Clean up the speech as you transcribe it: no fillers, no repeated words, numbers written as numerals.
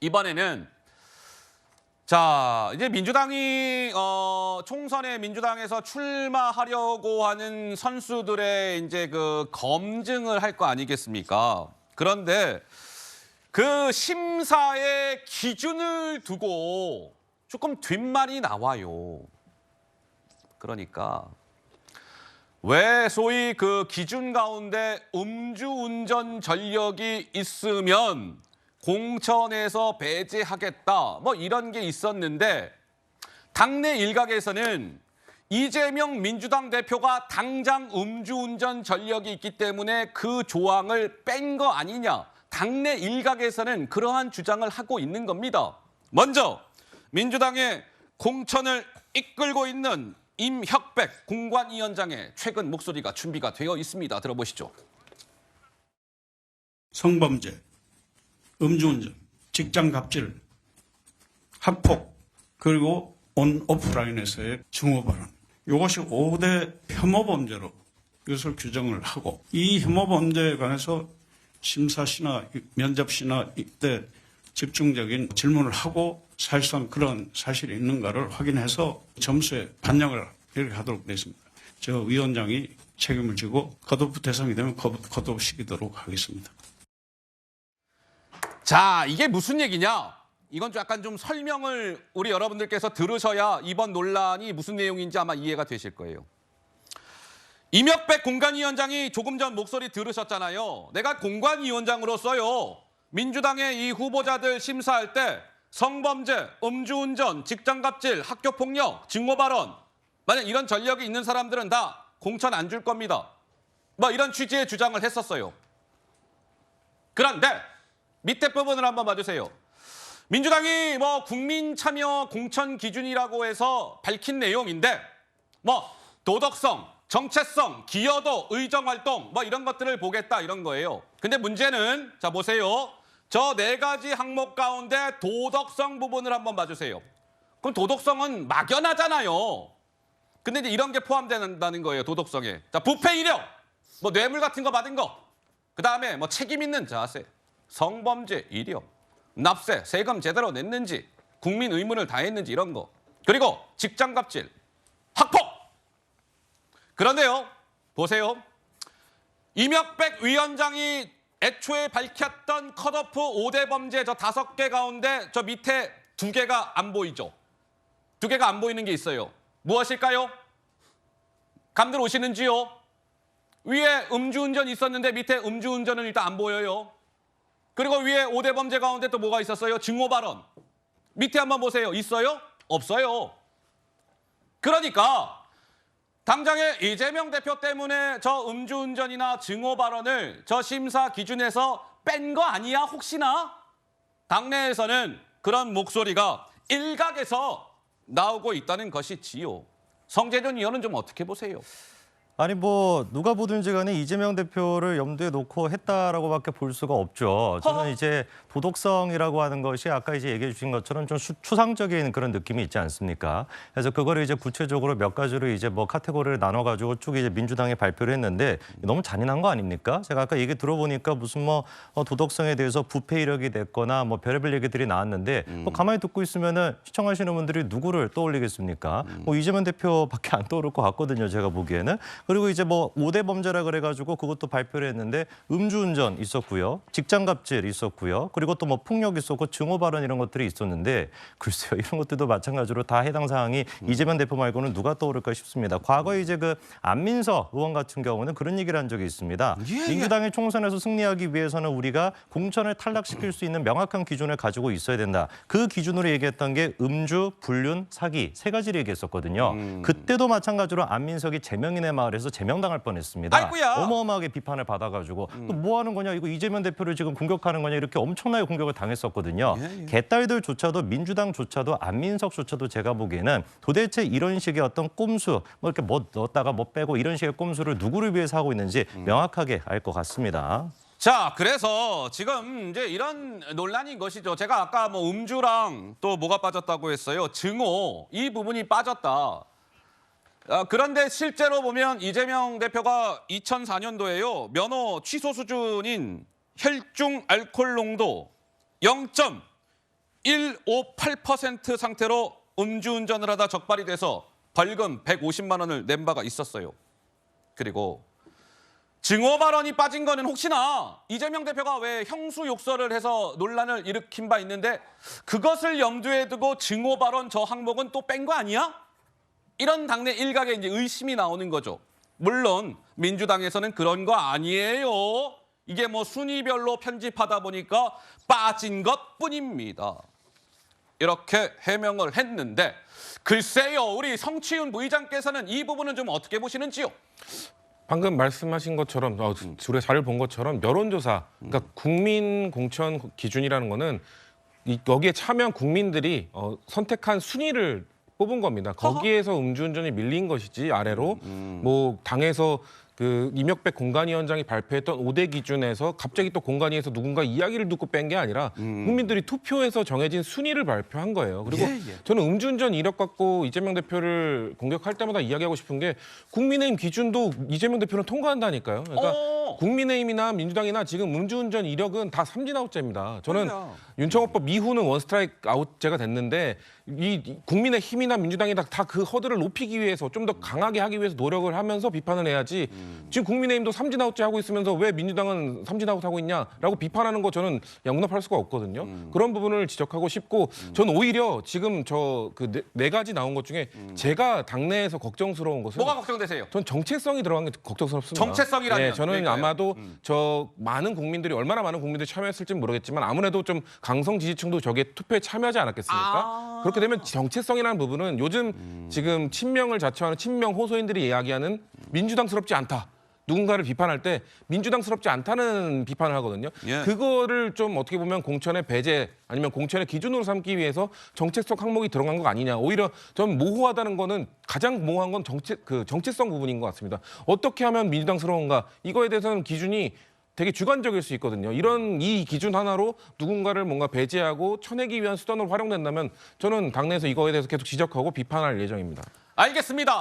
이번에는 자, 이제 민주당이 총선에 민주당에서 출마하려고 하는 선수들의 이제 그 검증을 할 거 아니겠습니까? 그런데 그 심사의 기준을 두고 조금 뒷말이 나와요. 그러니까 왜 소위 그 기준 가운데 음주운전 전력이 있으면 공천에서 배제하겠다 뭐 이런 게 있었는데 당내 일각에서는 이재명 민주당 대표가 당장 음주운전 전력이 있기 때문에 그 조항을 뺀 거 아니냐. 당내 일각에서는 그러한 주장을 하고 있는 겁니다. 먼저 민주당의 공천을 이끌고 있는 임혁백 공관위원장의 최근 목소리가 준비가 되어 있습니다. 들어보시죠. 성범죄, 음주운전, 직장갑질, 학폭, 그리고 온 오프라인에서의 증오 발언. 이것이 5대 혐오범죄로 이것을 규정을 하고 이 혐오범죄에 관해서 심사시나 면접시나 이때 집중적인 질문을 하고 사실상 그런 사실이 있는가를 확인해서 점수에 반영을 이렇게 하도록 되어 있습니다. 저 위원장이 책임을 지고 컷오프 대상이 되면 컷오프 시키도록 하겠습니다. 자, 이게 무슨 얘기냐? 이건 약간 좀 설명을 우리 여러분들께서 들으셔야 이번 논란이 무슨 내용인지 아마 이해가 되실 거예요. 임혁백 공관위원장이 조금 전 목소리 들으셨잖아요. 내가 공관위원장으로서요. 민주당의 이 후보자들 심사할 때 성범죄, 음주운전, 직장갑질, 학교폭력, 증오발언 만약 이런 전력이 있는 사람들은 다 공천 안 줄 겁니다. 뭐 이런 취지의 주장을 했었어요. 그런데 밑에 부분을 한번 봐주세요. 민주당이 뭐 국민 참여 공천 기준이라고 해서 밝힌 내용인데 뭐 도덕성, 정체성, 기여도, 의정활동 뭐 이런 것들을 보겠다 이런 거예요. 근데 문제는 자 보세요. 저 4가지 항목 가운데 도덕성 부분을 한번 봐주세요. 그럼 도덕성은 막연하잖아요. 근데 이제 이런 게 포함된다는 거예요. 도덕성에. 자 부패 이력, 뭐 뇌물 같은 거 받은 거, 그 다음에 뭐 책임 있는 자세, 성범죄 이력, 납세, 세금 제대로 냈는지, 국민 의무를 다했는지 이런 거. 그리고 직장갑질, 학폭. 그런데요. 보세요. 임혁백 위원장이 애초에 밝혔던 컷오프 5대 범죄 저 5개 가운데 저 밑에 2개가 안 보이죠. 2개가 안 보이는 게 있어요. 무엇일까요? 감들 오시는지요? 위에 음주운전 있었는데 밑에 음주운전은 일단 안 보여요. 그리고 위에 5대 범죄 가운데 또 뭐가 있었어요? 증오 발언. 밑에 한번 보세요. 있어요? 없어요. 그러니까 당장에 이재명 대표 때문에 저 음주운전이나 증오 발언을 저 심사 기준에서 뺀 거 아니야 혹시나? 당내에서는 그런 목소리가 일각에서 나오고 있다는 것이지요. 성재준 의원은 좀 어떻게 보세요? 아니 뭐 누가 보든지 간에 이재명 대표를 염두에 놓고 했다라고밖에 볼 수가 없죠. 저는 이제 도덕성이라고 하는 것이 아까 이제 얘기해 주신 것처럼 좀 추상적인 그런 느낌이 있지 않습니까? 그래서 그거를 이제 구체적으로 몇 가지로 이제 뭐 카테고리를 나눠 가지고 쭉 이제 민주당이 발표를 했는데 너무 잔인한 거 아닙니까? 제가 아까 얘기 들어보니까 무슨 뭐 도덕성에 대해서 부패 이력이 됐거나 뭐 별의별 얘기들이 나왔는데 뭐 가만히 듣고 있으면은 시청하시는 분들이 누구를 떠올리겠습니까? 뭐 이재명 대표밖에 안 떠오를 것 같거든요. 제가 보기에는. 그리고 이제 뭐 5대 범죄라 그래가지고 그것도 발표를 했는데 음주운전 있었고요. 직장갑질 있었고요. 그리고 또 뭐 폭력 있었고 증오 발언 이런 것들이 있었는데 글쎄요. 이런 것들도 마찬가지로 다 해당 사항이 이재명 대표 말고는 누가 떠오를까 싶습니다. 과거에 이제 그 안민석 의원 같은 경우는 그런 얘기를 한 적이 있습니다. 민주당이 총선에서 승리하기 위해서는 우리가 공천을 탈락시킬 수 있는 명확한 기준을 가지고 있어야 된다. 그 기준으로 얘기했던 게 음주, 불륜, 사기 3가지를 얘기했었거든요. 그때도 마찬가지로 안민석이 제명인의 마을에서 제명당할 뻔했습니다. 아이고야. 어마어마하게 비판을 받아가지고 또 뭐 하는 거냐 이거 이재명 대표를 지금 공격하는 거냐 이렇게 엄청나게 공격을 당했었거든요. 개딸들조차도 민주당조차도 안민석조차도 제가 보기에는 도대체 이런 식의 어떤 꼼수 뭐 이렇게 뭐 넣었다가 뭐 빼고 이런 식의 꼼수를 누구를 위해서 하고 있는지 명확하게 알 것 같습니다. 자, 그래서 지금 이제 이런 논란인 것이죠. 제가 아까 뭐 음주랑 또 뭐가 빠졌다고 했어요. 증오 이 부분이 빠졌다. 그런데 실제로 보면 이재명 대표가 2004년도에요. 면허 취소 수준인 혈중 알코올 농도 158% 상태로 음주운전을 하다 적발이 돼서 벌금 150만 원을 낸 바가 있었어요. 그리고 증오 발언이 빠진 거는 혹시나 이재명 대표가 왜 형수 욕설을 해서 논란을 일으킨 바 있는데 그것을 염두에 두고 증오 발언 저 항목은 또 뺀 거 아니야? 이런 당내 일각의 이제 의심이 나오는 거죠. 물론 민주당에서는 그런 거 아니에요. 이게 뭐 순위별로 편집하다 보니까 빠진 것뿐입니다. 이렇게 해명을 했는데 글쎄요, 우리 성취윤 부의장께서는 이 부분은 좀 어떻게 보시는지요? 방금 말씀하신 것처럼 줄에 자료를 본 것처럼 여론조사, 그러니까 국민 공천 기준이라는 거는 여기에 참여한 국민들이 선택한 순위를 뽑은 겁니다. 거기에서 음주운전이 밀린 것이지 아래로 뭐 당에서 그 임혁백 공관위원장이 발표했던 5대 기준에서 갑자기 또 공관위에서 누군가 이야기를 듣고 뺀 게 아니라 국민들이 투표해서 정해진 순위를 발표한 거예요. 그리고 저는 음주운전 이력 갖고 이재명 대표를 공격할 때마다 이야기하고 싶은 게 국민의힘 기준도 이재명 대표는 통과한다니까요. 그러니까 국민의힘이나 민주당이나 지금 음주운전 이력은 다 삼진아웃제입니다. 저는 윤청호법 이후는 원스트라이크 아웃제가 됐는데 이 국민의힘이나 민주당이 다 그 허들을 높이기 위해서 좀 더 강하게 하기 위해서 노력을 하면서 비판을 해야지 지금 국민의힘도 삼진아웃제 하고 있으면서 왜 민주당은 삼진아웃 하고 있냐라고 비판하는 거 저는 용납할 수가 없거든요. 그런 부분을 지적하고 싶고 저는 오히려 지금 저 그 네 가지 나온 것 중에 제가 당내에서 걱정스러운 것은 뭐가 걱정되세요? 전 정체성이 들어간 게 걱정스럽습니다. 정체성이라면? 네, 저는 그러니까요. 아마도 저 많은 국민들이 얼마나 많은 국민들이 참여했을지는 모르겠지만 아무래도 좀 강성 지지층도 저게 투표에 참여하지 않았겠습니까? 그렇게 되면 정체성이라는 부분은 요즘 지금 친명을 자처하는 친명 호소인들이 이야기하는 민주당스럽지 않다. 누군가를 비판할 때 민주당스럽지 않다는 비판을 하거든요. 예. 그거를 좀 어떻게 보면 공천의 배제 아니면 공천의 기준으로 삼기 위해서 정체성 항목이 들어간 거 아니냐. 오히려 좀 모호하다는 거는 가장 모호한 건 정체성 부분인 것 같습니다. 어떻게 하면 민주당스러운가 이거에 대해서는 기준이 되게 주관적일 수 있거든요. 이런 이 기준 하나로 누군가를 뭔가 배제하고 쳐내기 위한 수단으로 활용된다면 저는 당내에서 이거에 대해서 계속 지적하고 비판할 예정입니다. 알겠습니다.